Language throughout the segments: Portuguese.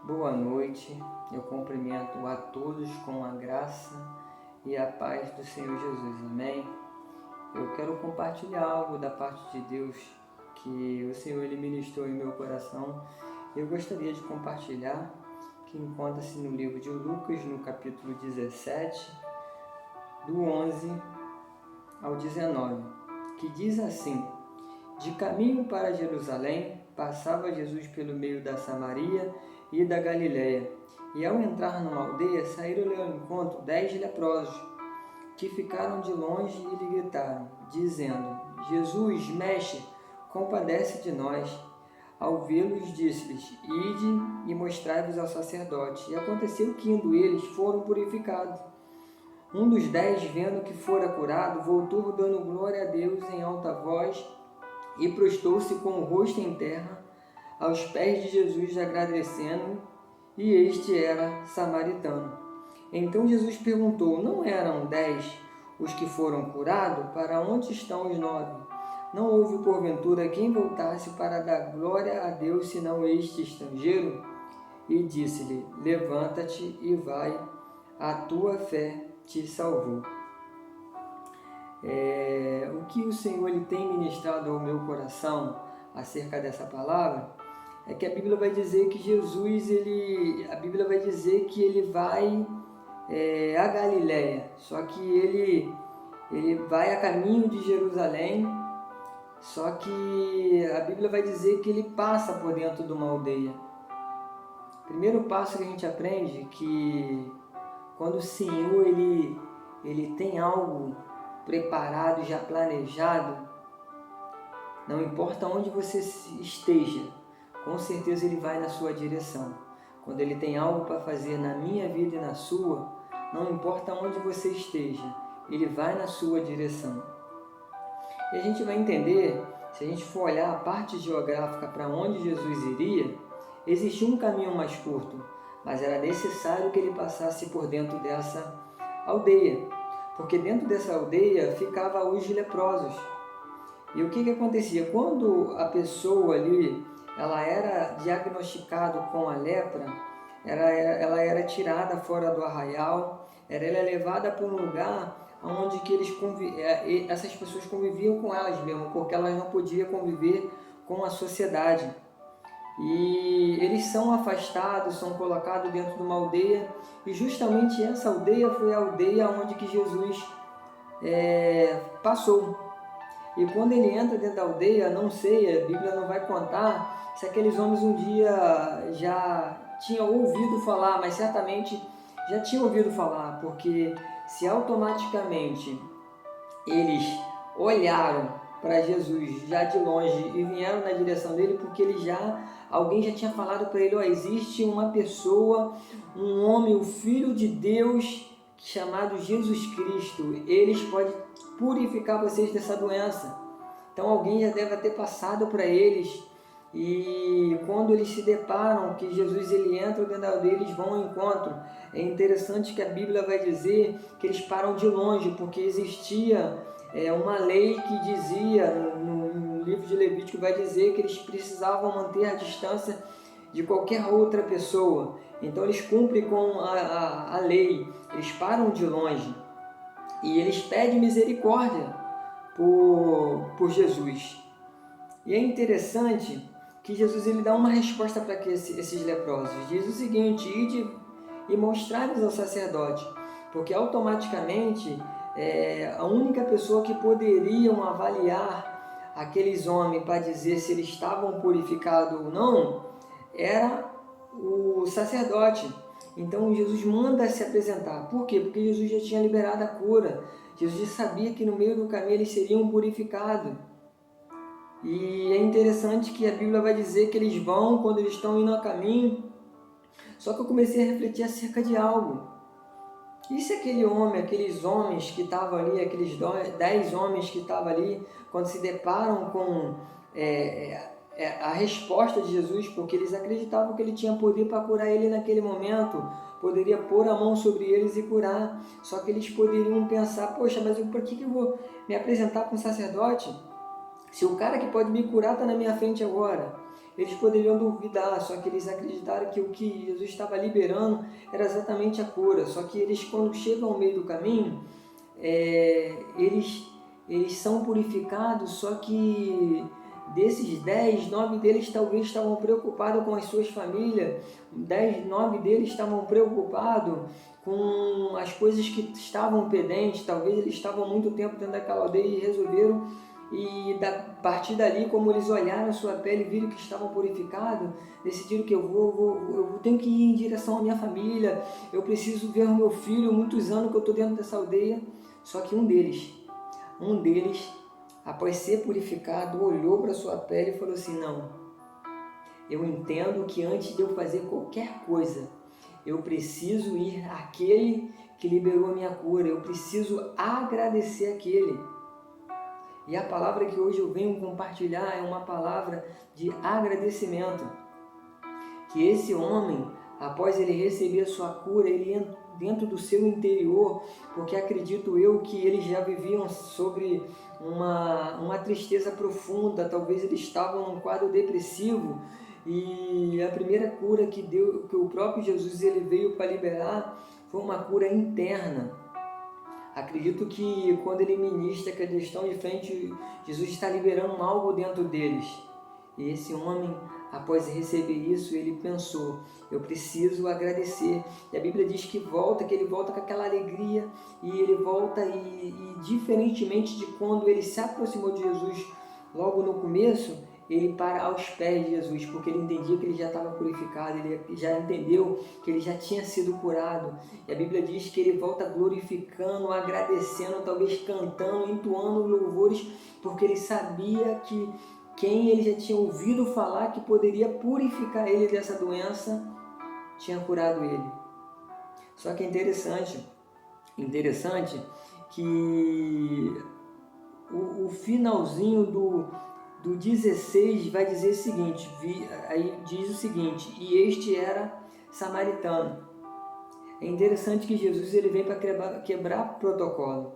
Boa noite, eu cumprimento a todos com a graça e a paz do Senhor Jesus, amém? Eu quero compartilhar algo da parte de Deus que o Senhor ele ministrou em meu coração. Eu gostaria de compartilhar, que encontra-se no livro de Lucas, no capítulo 17, do 11 ao 19, que diz assim: De caminho para Jerusalém, passava Jesus pelo meio da Samaria e da Galiléia. E ao entrar numa aldeia, saíram-lhe ao encontro 10 leprosos, que ficaram de longe e lhe gritaram, dizendo: Jesus, mestre, compadece de nós. Ao vê-los, disse-lhes: Ide e mostrai-vos ao sacerdote. E aconteceu que, indo eles, foram purificados. Um dos 10, vendo que fora curado, voltou dando glória a Deus em alta voz e prostou-se com o rosto em terra aos pés de Jesus, agradecendo, e este era samaritano. Então Jesus perguntou: Não eram 10 os que foram curados? Para onde estão os 9? Não houve porventura quem voltasse para dar glória a Deus, senão este estrangeiro? E disse-lhe: Levanta-te e vai, a tua fé te salvou. O que o Senhor ele tem ministrado ao meu coração acerca dessa palavra é que a Bíblia vai dizer que Jesus, a Bíblia vai dizer que ele vai a Galiléia, só que ele vai a caminho de Jerusalém, só que a Bíblia vai dizer que ele passa por dentro de uma aldeia. Primeiro passo que a gente aprende que quando o Senhor ele tem algo preparado, já planejado, não importa onde você esteja, com certeza ele vai na sua direção. Quando ele tem algo para fazer na minha vida e na sua, não importa onde você esteja, ele vai na sua direção. E a gente vai entender, se a gente for olhar a parte geográfica para onde Jesus iria, existia um caminho mais curto, mas era necessário que ele passasse por dentro dessa aldeia, porque dentro dessa aldeia ficavam os leprosos. E o que acontecia? Quando a pessoa ali ela era diagnosticada com a lepra, ela era tirada fora do arraial, ela era levada para um lugar onde que essas pessoas conviviam com elas mesmas, porque elas não podiam conviver com a sociedade. E eles são afastados, são colocados dentro de uma aldeia, e justamente essa aldeia foi a aldeia onde que Jesus passou. E quando ele entra dentro da aldeia, não sei, a Bíblia não vai contar se aqueles homens um dia já tinham ouvido falar, mas certamente já tinham ouvido falar, porque se automaticamente eles olharam para Jesus já de longe e vieram na direção dele, porque alguém já tinha falado para ele: existe uma pessoa, um homem, o Filho de Deus, chamado Jesus Cristo, eles podem purificar vocês dessa doença. Então alguém já deve ter passado para eles, e quando eles se deparam que Jesus ele entra dentro da aldeia, eles vão ao encontro. É interessante que a Bíblia vai dizer que eles param de longe, porque existia uma lei que dizia, no livro de Levítico vai dizer que eles precisavam manter a distância de qualquer outra pessoa. Então eles cumprem com a lei, eles param de longe e eles pedem misericórdia por Jesus. E é interessante que Jesus ele dá uma resposta para esses leprosos. Diz o seguinte: ide e mostrai-vos ao sacerdote, porque automaticamente a única pessoa que poderiam avaliar aqueles homens para dizer se eles estavam purificados ou não era o sacerdote. Então Jesus manda se apresentar. Por quê? Porque Jesus já tinha liberado a cura. Jesus já sabia que no meio do caminho eles seriam purificados. E é interessante que a Bíblia vai dizer que eles vão quando eles estão indo a caminho. Só que eu comecei a refletir acerca de algo. E se aqueles homens que estavam ali, aqueles 10 homens que estavam ali, quando se deparam com a resposta de Jesus, porque eles acreditavam que ele tinha poder para curar ele naquele momento, poderia pôr a mão sobre eles e curar, só que eles poderiam pensar: poxa, mas por que eu vou me apresentar para um sacerdote, se o cara que pode me curar está na minha frente agora? eles poderiam duvidar, só que eles acreditaram que o que Jesus estava liberando era exatamente a cura. Só que eles, quando chegam ao meio do caminho, eles são purificados, só que desses 10, 9 deles talvez estavam preocupados com as suas famílias, 10, 9 deles estavam preocupados com as coisas que estavam pendentes, talvez eles estavam muito tempo dentro daquela aldeia e resolveram, e a partir dali, como eles olharam a sua pele e viram que estavam purificados, decidiram que eu tenho que ir em direção à minha família, eu preciso ver o meu filho, muitos anos que eu estou dentro dessa aldeia. Só que um deles, após ser purificado, olhou para sua pele e falou assim: não, eu entendo que antes de eu fazer qualquer coisa, eu preciso ir àquele que liberou a minha cura, eu preciso agradecer aquele. E a palavra que hoje eu venho compartilhar é uma palavra de agradecimento. Que esse homem, após ele receber a sua cura, ele entra dentro do seu interior, porque acredito eu que eles já viviam sobre uma tristeza profunda, talvez eles estavam num quadro depressivo, e a primeira cura que o próprio Jesus ele veio para liberar foi uma cura interna. Acredito que quando ele ministra que eles estão de frente, Jesus está liberando algo dentro deles. E esse homem, após receber isso, ele pensou: eu preciso agradecer. E a Bíblia diz que ele volta com aquela alegria, e ele volta e diferentemente de quando ele se aproximou de Jesus logo no começo, ele para aos pés de Jesus, porque ele entendia que ele já estava purificado, ele já entendeu que ele já tinha sido curado. E a Bíblia diz que ele volta glorificando, agradecendo, talvez cantando, entoando louvores, porque ele sabia que quem ele já tinha ouvido falar que poderia purificar ele dessa doença, tinha curado ele. Só que é interessante que o finalzinho do 16 vai dizer o seguinte, aí diz o seguinte: e este era samaritano. É interessante que Jesus ele vem para quebrar protocolo.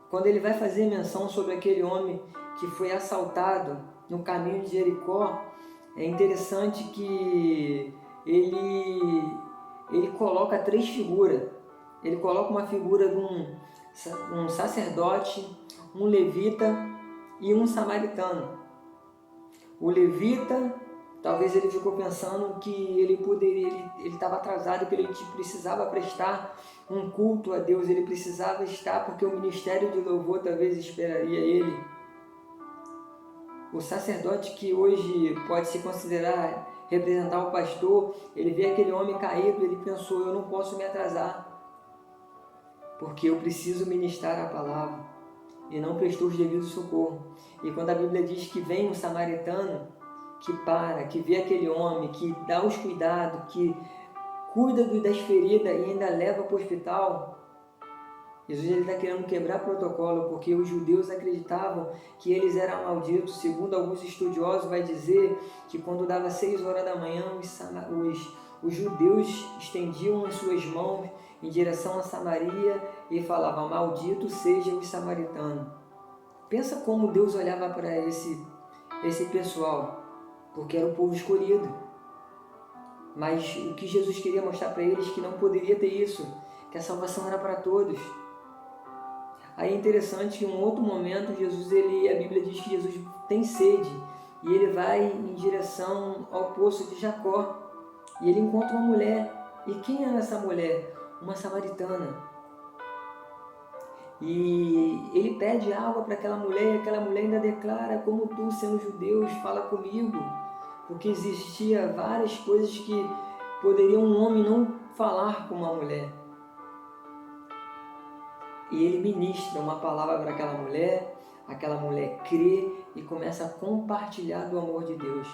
Quando ele vai fazer menção sobre aquele homem que foi assaltado no caminho de Jericó, é interessante que ele coloca 3 figuras. Ele coloca uma figura de um sacerdote, um levita e um samaritano. O levita, talvez ele ficou pensando que ele estava atrasado, que ele precisava prestar um culto a Deus, ele precisava estar, porque o ministério de louvor talvez esperaria ele. O sacerdote, que hoje pode se considerar representar o pastor, ele vê aquele homem caído, ele pensou: eu não posso me atrasar, porque eu preciso ministrar a palavra, e não prestou os devidos socorro. E quando a Bíblia diz que vem um samaritano, que vê aquele homem, que dá os cuidados, que cuida das feridas e ainda leva para o hospital, Jesus está querendo quebrar protocolo, porque os judeus acreditavam que eles eram malditos. Segundo alguns estudiosos, vai dizer que quando dava 6 horas da manhã, os judeus estendiam as suas mãos em direção a Samaria e falavam: maldito seja os samaritanos. Pensa como Deus olhava para esse pessoal, porque era o povo escolhido. Mas o que Jesus queria mostrar para eles, que não poderia ter isso, que a salvação era para todos. Aí é interessante que em um outro momento, a Bíblia diz que Jesus tem sede, e ele vai em direção ao poço de Jacó, e ele encontra uma mulher. E quem era essa mulher? Uma samaritana. E ele pede água para aquela mulher, e aquela mulher ainda declara: como tu, sendo judeu, fala comigo, porque existia várias coisas que poderiam um homem não falar com uma mulher. E ele ministra uma palavra para aquela mulher crê e começa a compartilhar do amor de Deus.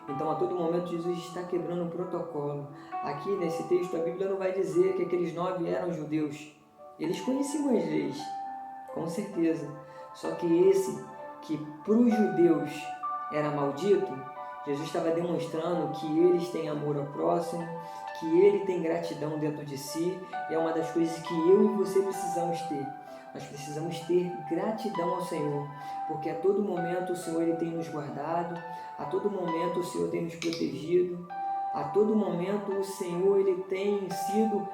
Então, a todo momento, Jesus está quebrando o protocolo. Aqui nesse texto, a Bíblia não vai dizer que aqueles 9 eram judeus. Eles conheciam as leis, com certeza. Só que esse, que para os judeus era maldito, Jesus estava demonstrando que eles têm amor ao próximo, que ele tem gratidão dentro de si. É uma das coisas que eu e você precisamos ter. Nós precisamos ter gratidão ao Senhor, porque a todo momento o Senhor ele tem nos guardado, a todo momento o Senhor tem nos protegido, a todo momento o Senhor ele tem sido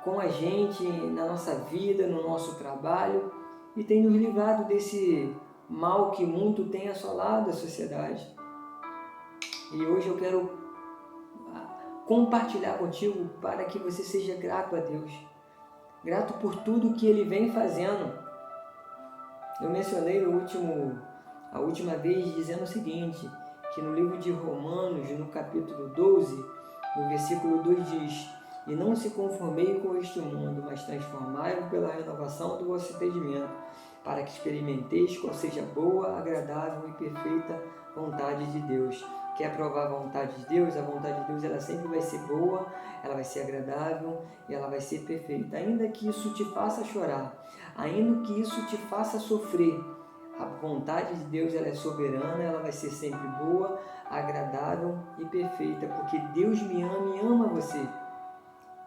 com a gente na nossa vida, no nosso trabalho e tem nos livrado desse mal que muito tem assolado a sociedade. E hoje eu quero compartilhar contigo para que você seja grato a Deus. Grato por tudo que Ele vem fazendo. Eu mencionei a última vez dizendo o seguinte, que no livro de Romanos, no capítulo 12, no versículo 2 diz: "E não se conformei com este mundo, mas transformai-vos pela renovação do vosso entendimento, para que experimenteis qual seja boa, agradável e perfeita vontade de Deus." Quer provar a vontade de Deus? A vontade de Deus ela sempre vai ser boa, ela vai ser agradável e ela vai ser perfeita. Ainda que isso te faça chorar, ainda que isso te faça sofrer, a vontade de Deus ela é soberana, ela vai ser sempre boa, agradável e perfeita, porque Deus me ama e ama você.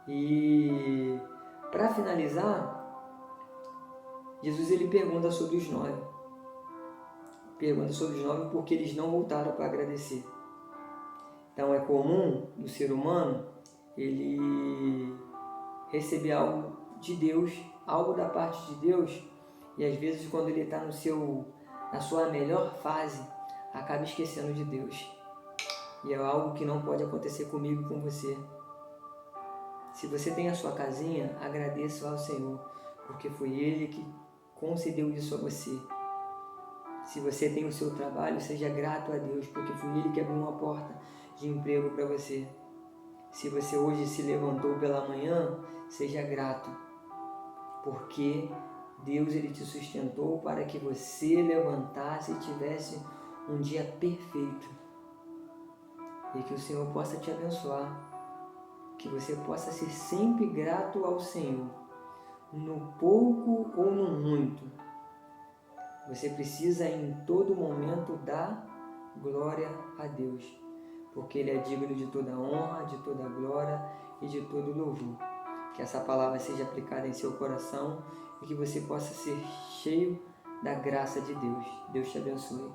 E para finalizar, Jesus ele pergunta sobre os 9. Pergunta sobre os 9 porque eles não voltaram para agradecer. Então é comum no ser humano ele receber algo de Deus, algo da parte de Deus, e às vezes quando ele está na sua melhor fase, acaba esquecendo de Deus. E é algo que não pode acontecer comigo e com você. Se você tem a sua casinha, agradeça ao Senhor, porque foi Ele que concedeu isso a você. Se você tem o seu trabalho, seja grato a Deus, porque foi Ele que abriu uma porta de emprego para você. Se você hoje se levantou pela manhã, seja grato, porque Deus ele te sustentou para que você levantasse e tivesse um dia perfeito. E que o Senhor possa te abençoar, que você possa ser sempre grato ao Senhor, no pouco ou no muito. Você precisa em todo momento dar glória a Deus, porque Ele é digno de toda honra, de toda glória e de todo louvor. Que essa palavra seja aplicada em seu coração e que você possa ser cheio da graça de Deus. Deus te abençoe.